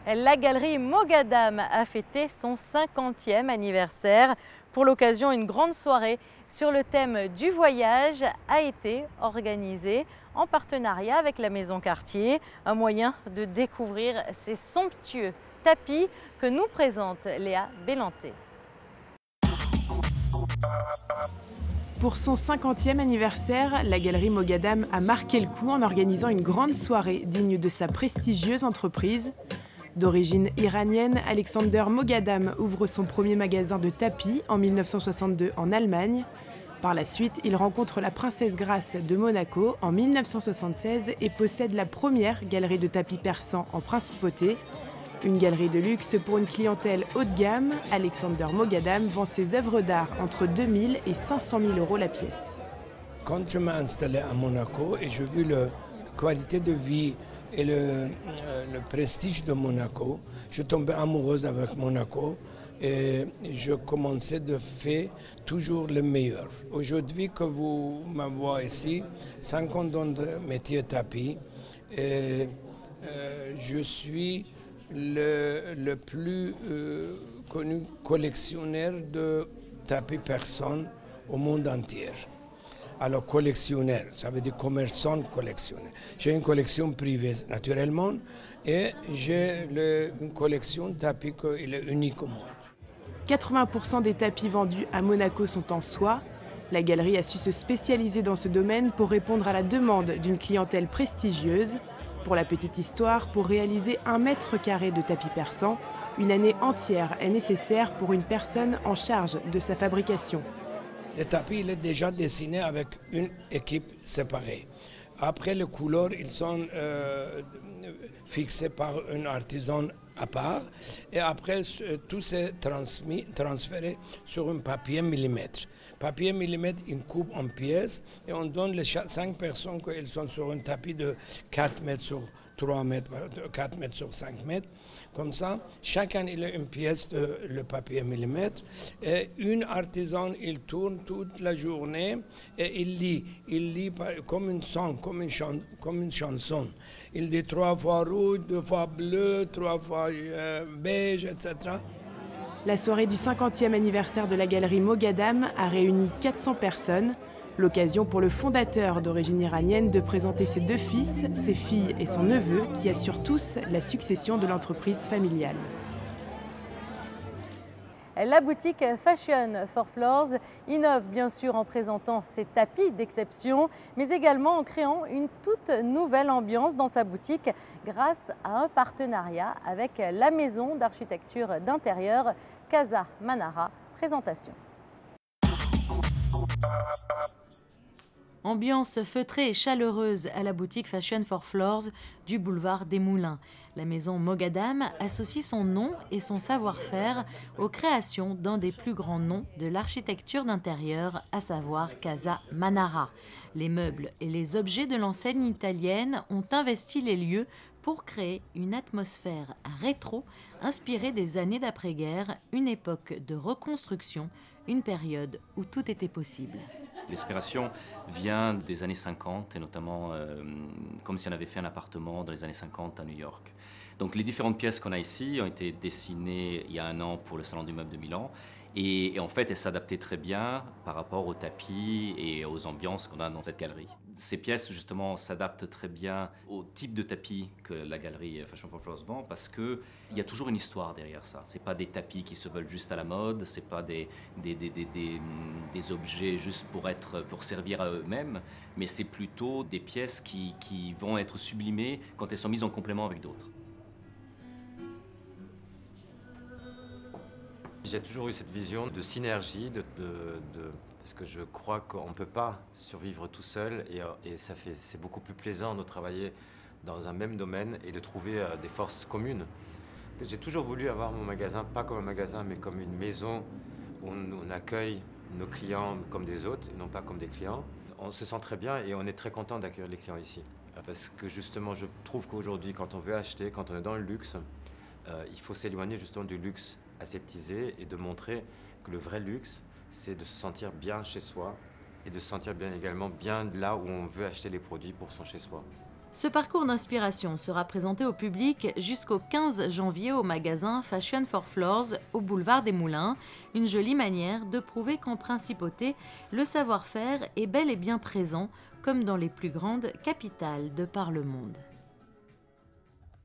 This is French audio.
La galerie Mogadam a fêté son 50e anniversaire. Pour l'occasion, une grande soirée sur le thème du voyage a été organisée en partenariat avec la Maison Cartier. Un moyen de découvrir ces somptueux tapis que nous présente Léa Bélanté. Pour son 50e anniversaire, la galerie Mogadam a marqué le coup en organisant une grande soirée digne de sa prestigieuse entreprise. D'origine iranienne, Alexander Mogadam ouvre son premier magasin de tapis en 1962 en Allemagne. Par la suite, il rencontre la princesse Grace de Monaco en 1976 et possède la première galerie de tapis persans en principauté. Une galerie de luxe pour une clientèle haut de gamme, Alexander Mogadam vend ses œuvres d'art entre 2 000 et 500 000 euros la pièce. Quand je m'ai installé à Monaco et j'ai vu la qualité de vie et le prestige de Monaco, je tombais amoureuse avec Monaco et je commençais de faire toujours le meilleur. Aujourd'hui que vous me voyez ici, 50 ans de métier tapis, et je suis le plus connu collectionneur de tapis persans au monde entier. Alors collectionneur, ça veut dire commerçant collectionneur. J'ai une collection privée naturellement et j'ai une collection de tapis qui est unique au monde. 80% des tapis vendus à Monaco sont en soie. La galerie a su se spécialiser dans ce domaine pour répondre à la demande d'une clientèle prestigieuse. Pour la petite histoire, pour réaliser 1 mètre carré de tapis persan, une année entière est nécessaire pour une personne en charge de sa fabrication. Le tapis il est déjà dessiné avec une équipe séparée. Après, les couleurs ils sont fixés par un artisan à part. Et après, tout c'est transféré sur un papier millimètre. Papier millimètre, une coupe en pièces et on donne les 5 personnes qui sont sur un tapis de 4 mètres sur 3 mètres, 4 mètres sur 5 mètres. Comme ça, chacun il a une pièce de le papier millimètre et une artisan il tourne toute la journée et il lit comme une son, comme une chanson. Il dit 3 fois rouge, 2 fois bleu, 3 fois beige, etc. La soirée du 50e anniversaire de la galerie Mogadam a réuni 400 personnes. L'occasion pour le fondateur d'origine iranienne de présenter ses 2 fils, ses filles et son neveu qui assurent tous la succession de l'entreprise familiale. La boutique Fashion for Floors innove bien sûr en présentant ses tapis d'exception, mais également en créant une toute nouvelle ambiance dans sa boutique grâce à un partenariat avec la maison d'architecture d'intérieur Casa Manara. Présentation. Ambiance feutrée et chaleureuse à la boutique Fashion for Floors du boulevard des Moulins. La maison Mogadam associe son nom et son savoir-faire aux créations d'un des plus grands noms de l'architecture d'intérieur, à savoir Casa Manara. Les meubles et les objets de l'enseigne italienne ont investi les lieux pour créer une atmosphère rétro inspirée des années d'après-guerre, une époque de reconstruction, une période où tout était possible. L'inspiration vient des années 50 et notamment comme si on avait fait un appartement dans les années 50 à New York. Donc les différentes pièces qu'on a ici ont été dessinées il y a 1 an pour le Salon du Meuble de Milan et en fait elles s'adaptaient très bien par rapport aux tapis et aux ambiances qu'on a dans cette galerie. Ces pièces justement s'adaptent très bien au type de tapis que la galerie Fashion for Floors vend parce qu'il y a toujours une histoire derrière ça. Ce n'est pas des tapis qui se veulent juste à la mode, ce n'est pas des objets juste pour servir à eux-mêmes, mais c'est plutôt des pièces qui vont être sublimées quand elles sont mises en complément avec d'autres. J'ai toujours eu cette vision de synergie, parce que je crois qu'on ne peut pas survivre tout seul et c'est beaucoup plus plaisant de travailler dans un même domaine et de trouver des forces communes. J'ai toujours voulu avoir mon magasin, pas comme un magasin, mais comme une maison où on accueille nos clients comme des hôtes et non pas comme des clients. On se sent très bien et on est très content d'accueillir les clients ici. Parce que justement, je trouve qu'aujourd'hui, quand on veut acheter, quand on est dans le luxe, il faut s'éloigner justement du luxe aseptisé et de montrer que le vrai luxe, c'est de se sentir bien chez soi et de se sentir bien également bien là où on veut acheter les produits pour son chez-soi. Ce parcours d'inspiration sera présenté au public jusqu'au 15 janvier au magasin Fashion for Floors au boulevard des Moulins, une jolie manière de prouver qu'en principauté, le savoir-faire est bel et bien présent, comme dans les plus grandes capitales de par le monde.